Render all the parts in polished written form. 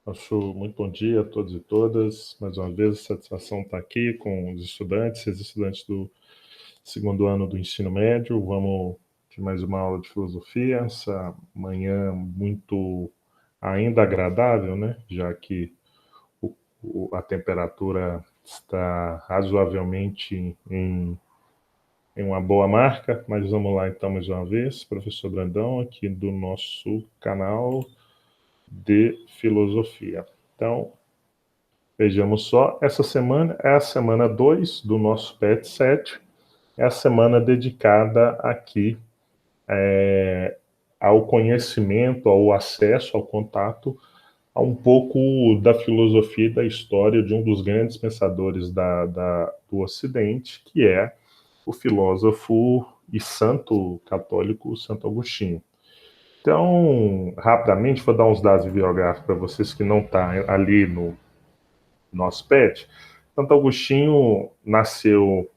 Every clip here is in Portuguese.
Acho muito bom dia a todos e todas. Mais uma vez, a satisfação estar aqui com os estudantes do segundo ano do ensino médio. Vamos de mais uma aula de filosofia, essa manhã muito ainda agradável, né? Já que a temperatura está razoavelmente em uma boa marca, mas vamos lá então mais uma vez, professor Brandão, aqui do nosso canal de filosofia. Então, vejamos só, essa semana é a semana 2 do nosso PET 7, é a semana dedicada aqui ao conhecimento, ao acesso, ao contato, a um pouco da filosofia e da história de um dos grandes pensadores do Ocidente, que é o filósofo e santo católico Santo Agostinho. Então, rapidamente, vou dar uns dados biográficos para vocês que não estão ali no nosso PET. Santo Agostinho nasceu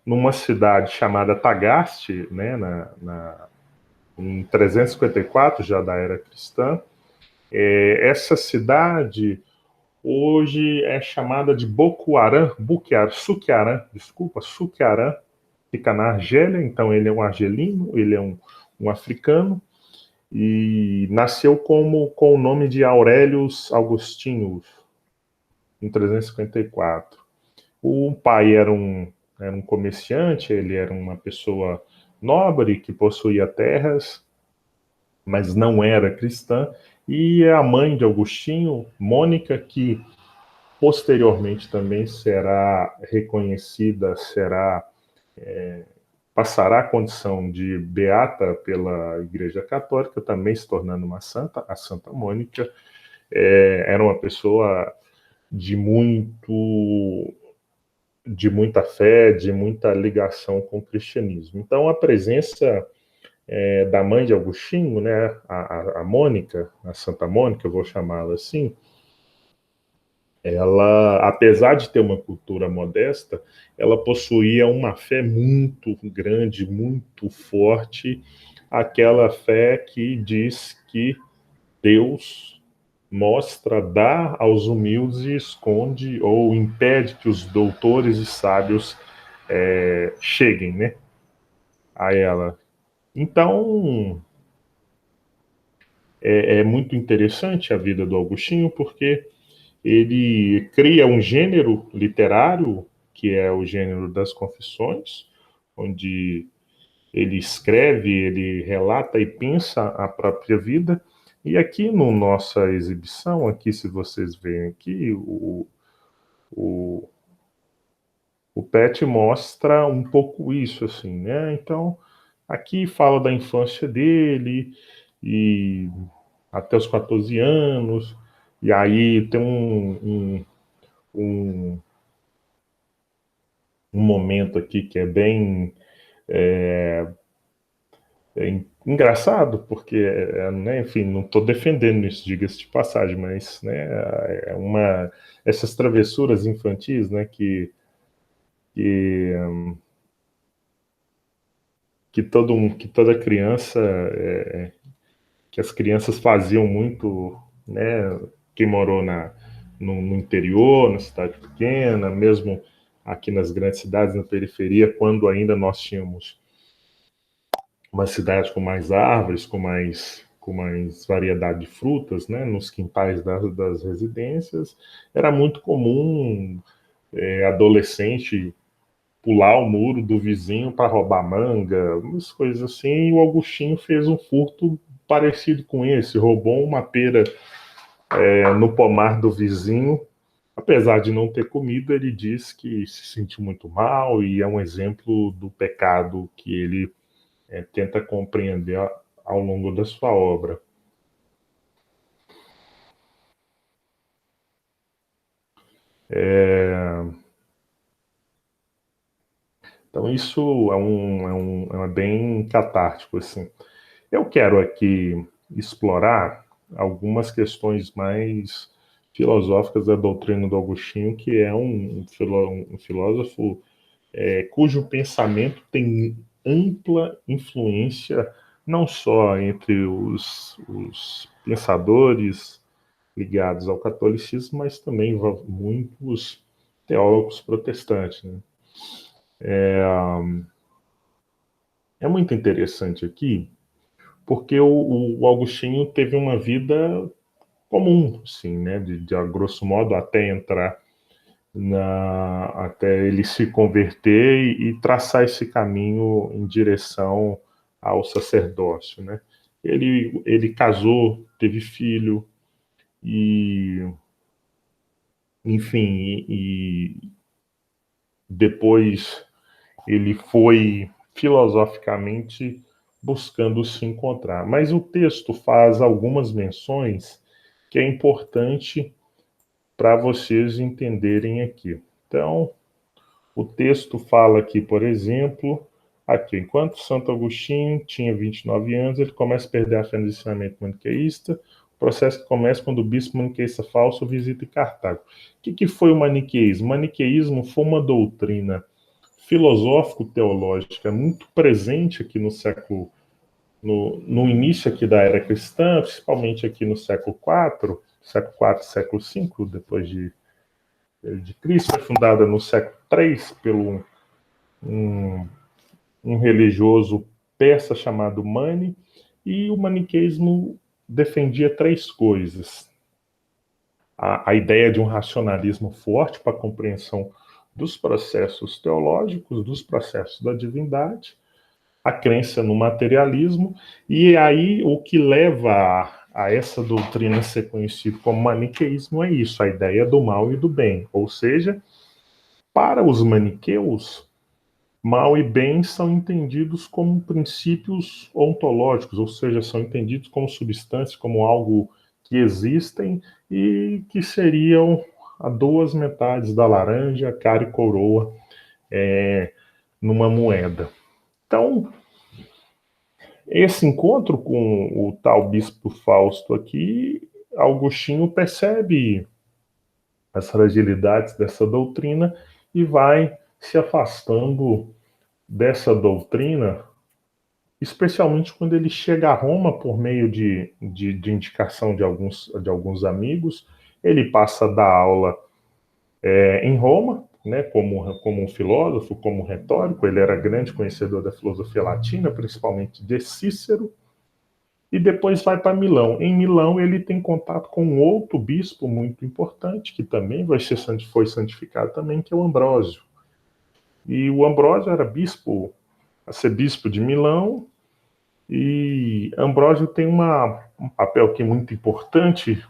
numa cidade chamada Tagaste, né, em 354, já da era cristã. Essa cidade hoje é chamada de Suquiarã, fica na Argélia, então ele é um argelino, ele é um africano, e nasceu com o nome de Aurelius Augustinus, em 354. O pai era um comerciante, ele era uma pessoa nobre que possuía terras, mas não era cristã, e a mãe de Agostinho, Mônica, que posteriormente também será reconhecida, passará a condição de beata pela Igreja Católica, também se tornando uma santa, a Santa Mônica, era uma pessoa de muita fé, de muita ligação com o cristianismo. Então, a presença da mãe de Agostinho, né, a Mônica, a Santa Mônica, eu vou chamá-la assim, ela, apesar de ter uma cultura modesta, ela possuía uma fé muito grande, muito forte, aquela fé que diz que Deus mostra, dá aos humildes e esconde ou impede que os doutores e sábios cheguem, né, a ela. Então, é muito interessante a vida do Agostinho, porque ele cria um gênero literário, que é o gênero das confissões, onde ele escreve, ele relata e pensa a própria vida. E aqui no nossa exibição, aqui se vocês veem aqui, o, o Pet mostra um pouco isso, assim, né? Então, aqui fala da infância dele e até os 14 anos, e aí tem um, um momento aqui que é bem engraçado, porque, né, enfim, não estou defendendo isso, diga-se de passagem, mas, né, essas travessuras infantis, né, que, que toda criança, que as crianças faziam muito, né, quem morou no interior, na cidade pequena, mesmo aqui nas grandes cidades, na periferia, quando ainda nós tínhamos uma cidade com mais árvores, com mais variedade de frutas, né, nos quintais das residências, era muito comum adolescente pular o muro do vizinho para roubar manga, umas coisas assim, e o Augustinho fez um furto parecido com esse, roubou uma pera no pomar do vizinho. Apesar de não ter comido, ele diz que se sentiu muito mal e é um exemplo do pecado que ele tenta compreender ao longo da sua obra. Então isso é bem catártico, assim. Eu quero aqui explorar algumas questões mais filosóficas da doutrina do Agostinho, que é um filósofo cujo pensamento tem ampla influência não só entre os pensadores ligados ao catolicismo, mas também muitos teólogos protestantes, né? É muito interessante aqui, porque o Augustinho teve uma vida comum, assim, né? De a grosso modo, até entrar até ele se converter e traçar esse caminho em direção ao sacerdócio, né? Ele casou, teve filho e, enfim, e depois ele foi filosoficamente buscando se encontrar. Mas o texto faz algumas menções que é importante para vocês entenderem aqui. Então, o texto fala aqui, por exemplo, aqui, enquanto Santo Agostinho tinha 29 anos, ele começa a perder a fé no ensinamento maniqueísta, o processo que começa quando o bispo maniqueísta falso visita Cartago. O que foi o maniqueísmo? O maniqueísmo foi uma doutrina filosófico-teológica muito presente aqui no século, no início aqui da era cristã, principalmente aqui no século IV, século V, depois de Cristo, foi fundada no século III pelo um religioso persa chamado Mani, e o maniqueísmo defendia três coisas: a ideia de um racionalismo forte para a compreensão dos processos teológicos, dos processos da divindade, a crença no materialismo, e aí o que leva a essa doutrina ser conhecida como maniqueísmo é isso, a ideia do mal e do bem. Ou seja, para os maniqueus, mal e bem são entendidos como princípios ontológicos, ou seja, são entendidos como substâncias, como algo que existem e que seriam a duas metades da laranja, cara e coroa, numa moeda. Então, esse encontro com o tal bispo Fausto aqui, Agostinho percebe as fragilidades dessa doutrina e vai se afastando dessa doutrina, especialmente quando ele chega a Roma por meio de indicação de alguns amigos. Ele passa a dar aula em Roma, né, como um filósofo, como um retórico. Ele era grande conhecedor da filosofia latina, principalmente de Cícero, e depois vai para Milão. Em Milão ele tem contato com um outro bispo muito importante, que também foi santificado também, que é o Ambrósio. E o Ambrósio era arcebispo de Milão, e Ambrósio tem um papel aqui muito importante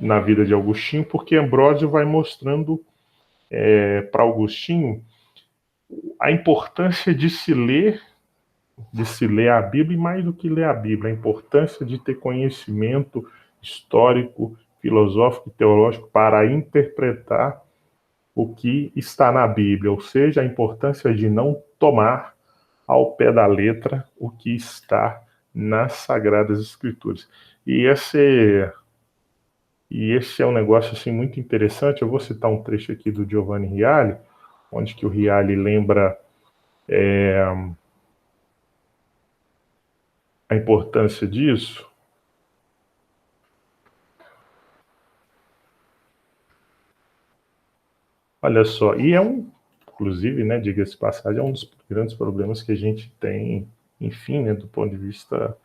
na vida de Agostinho, porque Ambrósio vai mostrando para Agostinho a importância de se ler a Bíblia, e mais do que ler a Bíblia, a importância de ter conhecimento histórico, filosófico e teológico para interpretar o que está na Bíblia, ou seja, a importância de não tomar ao pé da letra o que está nas Sagradas Escrituras. E esse é um negócio assim muito interessante. Eu vou citar um trecho aqui do Giovanni Reale, onde que o Reale lembra a importância disso. Olha só, e inclusive, né, diga-se de passagem, é um dos grandes problemas que a gente tem, enfim, né, do ponto de vista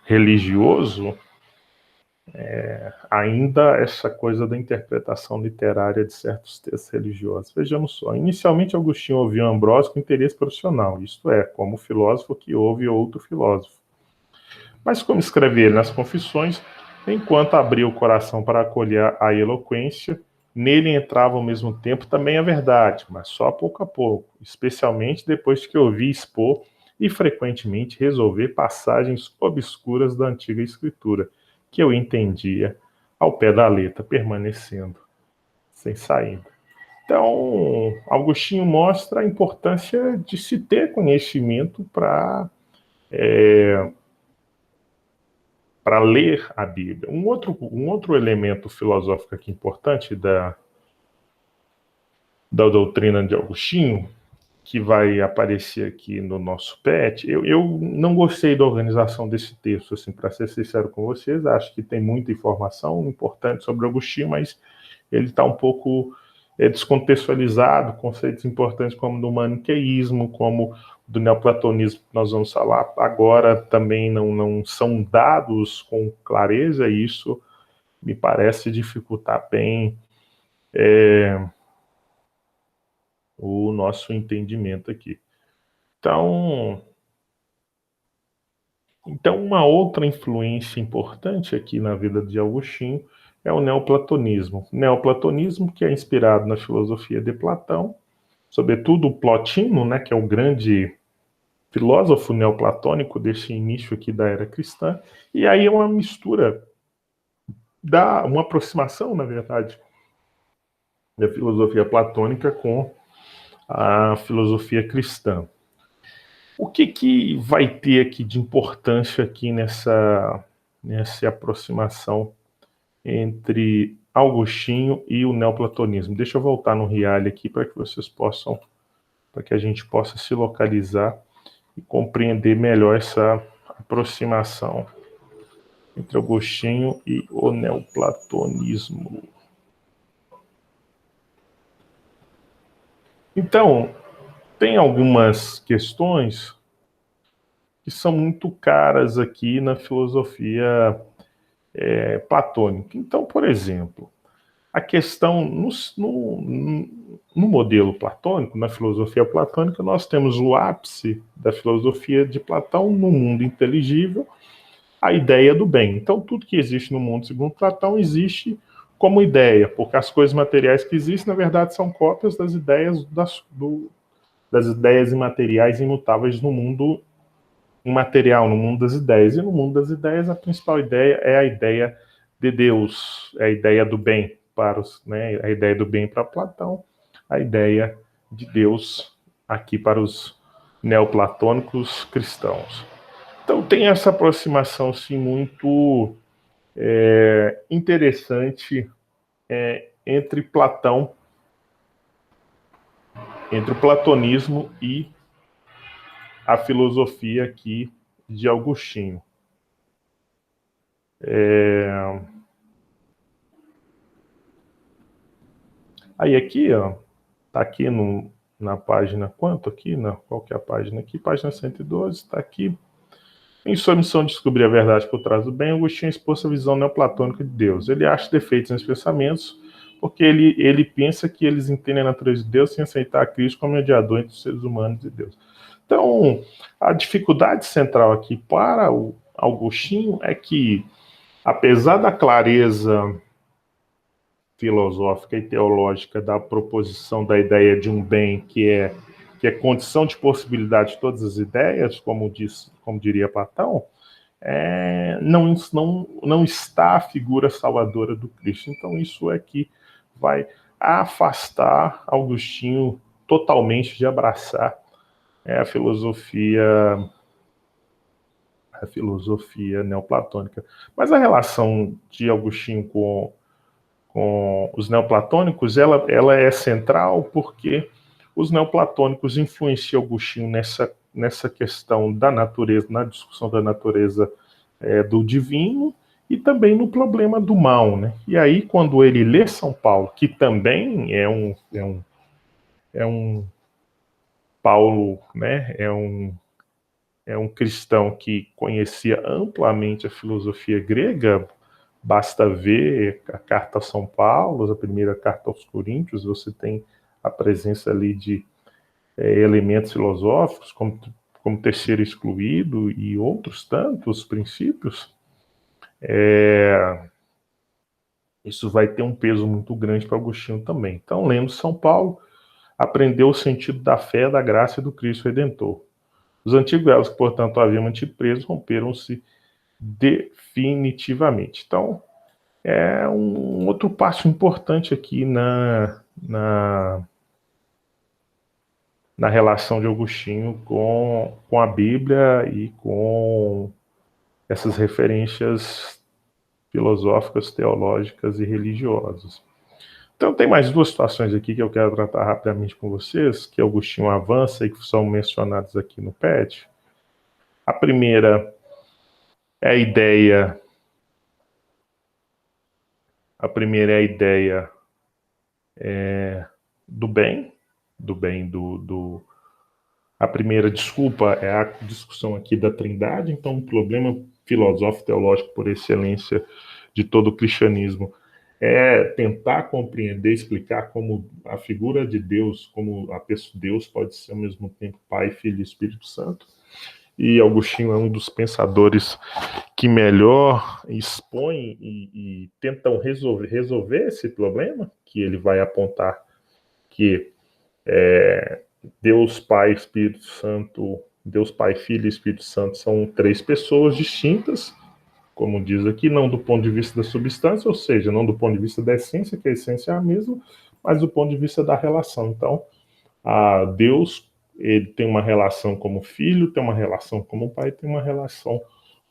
religioso, ainda essa coisa da interpretação literária de certos textos religiosos. Vejamos só, inicialmente Agostinho ouvia Ambrósio com interesse profissional, isto é, como filósofo que ouve outro filósofo. Mas como escreve ele nas Confissões, enquanto abria o coração para acolher a eloquência, nele entrava ao mesmo tempo também a verdade, mas só pouco a pouco, especialmente depois que ouvi expor e frequentemente resolver passagens obscuras da Antiga Escritura, que eu entendia ao pé da letra, permanecendo sem saída. Então, Agostinho mostra a importância de se ter conhecimento para ler a Bíblia. Um outro elemento filosófico aqui importante da doutrina de Agostinho que vai aparecer aqui no nosso PET. Eu não gostei da organização desse texto, assim, para ser sincero com vocês. Acho que tem muita informação importante sobre Agostinho, mas ele está um pouco descontextualizado. Conceitos importantes como do maniqueísmo, como do neoplatonismo, que nós vamos falar agora, também não são dados com clareza, e isso me parece dificultar bem o nosso entendimento aqui. Então, uma outra influência importante aqui na vida de Agostinho é o neoplatonismo. Neoplatonismo que é inspirado na filosofia de Platão, sobretudo Plotino, né, que é o grande filósofo neoplatônico desse início aqui da era cristã, e aí é uma mistura, uma aproximação, na verdade, da filosofia platônica com a filosofia cristã. O que vai ter aqui de importância aqui nessa aproximação entre Agostinho e o neoplatonismo? Deixa eu voltar no Rialli aqui para que vocês possam, para que a gente possa se localizar e compreender melhor essa aproximação entre Agostinho e o neoplatonismo. Então, tem algumas questões que são muito caras aqui na filosofia platônica. Então, por exemplo, a questão no modelo platônico, na filosofia platônica, nós temos o ápice da filosofia de Platão no mundo inteligível, a ideia do bem. Então, tudo que existe no mundo, segundo Platão, existe como ideia, porque as coisas materiais que existem, na verdade, são cópias das ideias das ideias imateriais imutáveis no mundo imaterial, no mundo das ideias. E no mundo das ideias, a principal ideia é a ideia de Deus, é a ideia do bem para a ideia do bem para Platão, a ideia de Deus aqui para os neoplatônicos cristãos. Então tem essa aproximação sim muito interessante entre Platão, entre o platonismo e a filosofia aqui de Agostinho. Aí aqui, ó, tá aqui na página, quanto aqui? Qual que é a página aqui? Página 112, está aqui. Em sua missão de descobrir a verdade por trás do bem, Agostinho expôs a visão neoplatônica de Deus. Ele acha defeitos nos pensamentos, porque ele pensa que eles entendem a natureza de Deus sem aceitar a Cristo como mediador entre os seres humanos e Deus. Então, a dificuldade central aqui para o Agostinho é que, apesar da clareza filosófica e teológica da proposição da ideia de um bem que é condição de possibilidade de todas as ideias, como diria Platão, não está a figura salvadora do Cristo. Então isso é que vai afastar Agostinho totalmente de abraçar a filosofia neoplatônica. Mas a relação de Agostinho com os neoplatônicos, ela é central porque os neoplatônicos influenciam Agostinho nessa questão da natureza, na discussão da natureza do divino e também no problema do mal, né? E aí, quando ele lê São Paulo, que também é um Paulo, né? É um cristão que conhecia amplamente a filosofia grega. Basta ver a carta a São Paulo, a primeira carta aos Coríntios, você tem a presença ali de elementos filosóficos, como terceiro excluído e outros tantos princípios. Isso vai ter um peso muito grande para Agostinho também. Então, lendo São Paulo, aprendeu o sentido da fé, da graça e do Cristo Redentor. Os antigos elos que, portanto, haviam mantido presos, romperam-se definitivamente. Então, é um outro passo importante aqui na relação de Agostinho com a Bíblia e com essas referências filosóficas, teológicas e religiosas. Então tem mais duas situações aqui que eu quero tratar rapidamente com vocês, que Agostinho avança e que são mencionados aqui no PET. A primeira é a ideia. A primeira é a ideia do bem, a primeira desculpa é a discussão aqui da Trindade, então o problema filosófico teológico por excelência de todo o cristianismo é tentar compreender, explicar como a figura de Deus, como a pessoa de Deus pode ser ao mesmo tempo Pai, Filho e Espírito Santo. E Agostinho é um dos pensadores que melhor expõe e tentam resolver esse problema, que ele vai apontar que Deus Pai, Espírito Santo, Deus Pai, Filho e Espírito Santo são três pessoas distintas, como diz aqui, não do ponto de vista da substância, ou seja, não do ponto de vista da essência, que a essência é a mesma, mas do ponto de vista da relação. Então, Deus, ele tem uma relação como filho, tem uma relação como pai, tem uma relação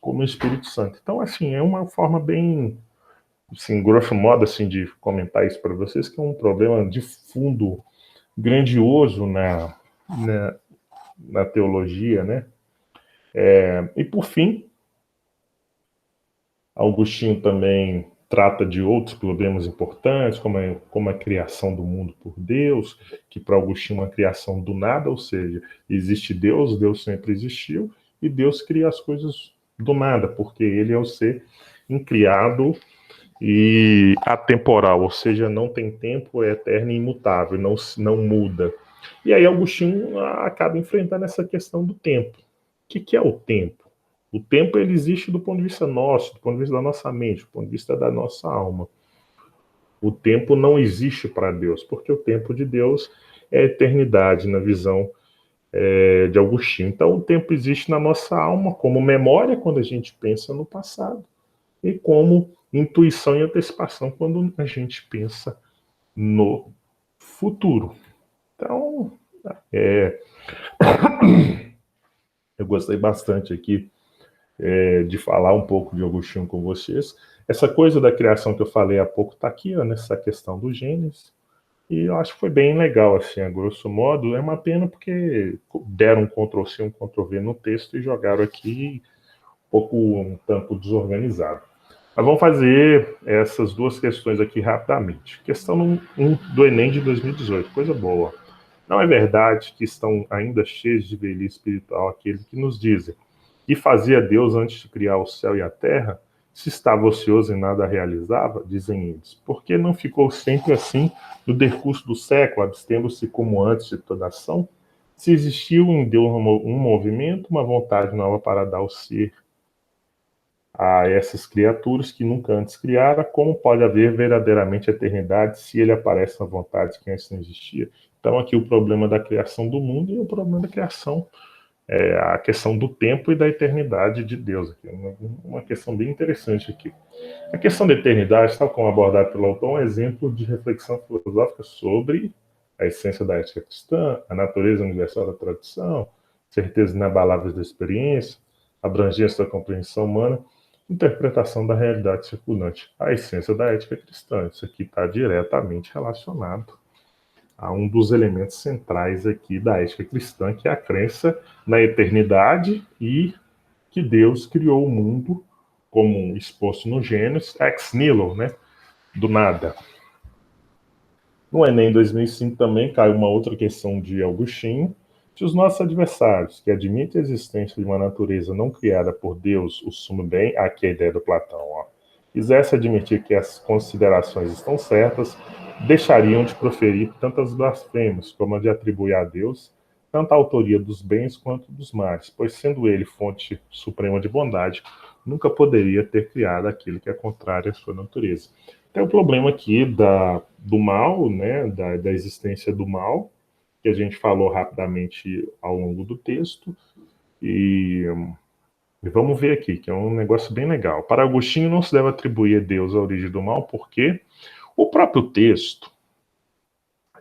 como Espírito Santo. Então, assim, é uma forma bem, assim, grosso modo, assim, de comentar isso para vocês, que é um problema de fundo grandioso na teologia, né? E por fim, Agostinho também trata de outros problemas importantes, como a criação do mundo por Deus, que para Agostinho é uma criação do nada, ou seja, existe Deus, Deus sempre existiu, e Deus cria as coisas do nada, porque ele é o ser incriado e atemporal, ou seja, não tem tempo, é eterno e imutável, não muda. E aí Agostinho acaba enfrentando essa questão do tempo. O que é o tempo? O tempo ele existe do ponto de vista nosso, do ponto de vista da nossa mente, do ponto de vista da nossa alma. O tempo não existe para Deus, porque o tempo de Deus é a eternidade, na visão de Agostinho. Então, o tempo existe na nossa alma como memória quando a gente pensa no passado e como intuição e antecipação quando a gente pensa no futuro. Então, eu gostei bastante aqui de falar um pouco de Agostinho com vocês. Essa coisa da criação que eu falei há pouco está aqui, ó, nessa questão do Gênesis. E eu acho que foi bem legal, assim, a grosso modo. É uma pena porque deram um Ctrl+C, um Ctrl+V no texto e jogaram aqui um tanto desorganizado. Mas vamos fazer essas duas questões aqui rapidamente. Questão 1 do Enem de 2018, coisa boa. Não é verdade que estão ainda cheios de velhice espiritual aqueles que nos dizem: e fazia Deus antes de criar o céu e a terra? Se estava ocioso e nada realizava, dizem eles, por que não ficou sempre assim no decurso do século, abstendo-se como antes de toda ação? Se existiu em Deus um movimento, uma vontade nova para dar o ser a essas criaturas que nunca antes criara, como pode haver verdadeiramente eternidade se ele aparece na vontade que antes não existia? Então aqui o problema da criação do mundo e o problema da criação, a questão do tempo e da eternidade de Deus. Aqui. Uma questão bem interessante aqui. A questão da eternidade, tal como abordada pelo autor, é um exemplo de reflexão filosófica sobre a essência da ética cristã, a natureza universal da tradição, certeza inabaláveis da experiência, abrangência da compreensão humana, interpretação da realidade circundante, a essência da ética cristã. Isso aqui está diretamente relacionado a um dos elementos centrais aqui da ética cristã, que é a crença na eternidade e que Deus criou o mundo, como exposto no Gênesis, ex nihilo, né? Do nada. No Enem 2005 também caiu uma outra questão de Agostinho, se os nossos adversários, que admitem a existência de uma natureza não criada por Deus, o sumo bem, aqui a ideia do Platão, ó, quisesse admitir que as considerações estão certas, deixariam de proferir tantas blasfêmias como a de atribuir a Deus tanto a autoria dos bens quanto dos males, pois sendo ele fonte suprema de bondade, nunca poderia ter criado aquilo que é contrário à sua natureza. Tem o problema aqui do mal, né, da existência do mal, que a gente falou rapidamente ao longo do texto, e vamos ver aqui, que é um negócio bem legal. Para Agostinho, não se deve atribuir a Deus a origem do mal, porque o próprio texto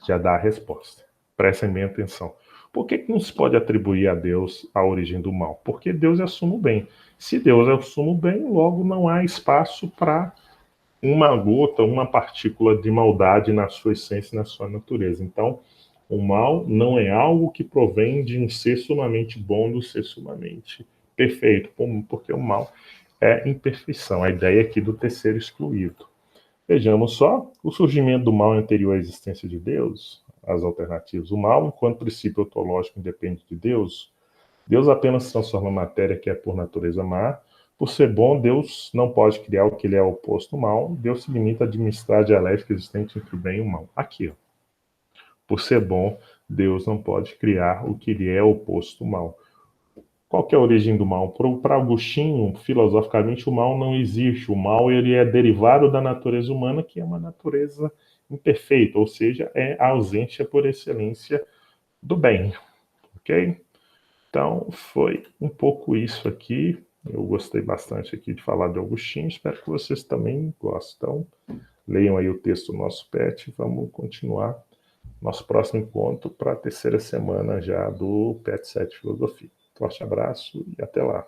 já dá a resposta. Prestem bem atenção. Por que não se pode atribuir a Deus a origem do mal? Porque Deus é o sumo bem. Se Deus é o sumo bem, logo não há espaço para uma gota, uma partícula de maldade na sua essência, na sua natureza. Então, o mal não é algo que provém de um ser sumamente bom, do ser sumamente perfeito, porque o mal é imperfeição, a ideia aqui do terceiro excluído. Vejamos só, o surgimento do mal é anterior à existência de Deus, as alternativas. O mal, enquanto princípio ontológico, independe de Deus. Deus apenas transforma a matéria que é por natureza má. Por ser bom, Deus não pode criar o que lhe é oposto ao mal. Deus se limita a administrar a dialética existente entre o bem e o mal. Aqui, ó. Por ser bom, Deus não pode criar o que lhe é oposto ao mal. Qual que é a origem do mal? Para Agostinho, filosoficamente, o mal não existe. O mal ele é derivado da natureza humana, que é uma natureza imperfeita, ou seja, é a ausência por excelência do bem. Ok? Então, foi um pouco isso aqui. Eu gostei bastante aqui de falar de Agostinho. Espero que vocês também gostem. Então, leiam aí o texto do nosso PET. Vamos continuar nosso próximo encontro para a terceira semana já do PET 7 Filosofia. Forte abraço e até lá.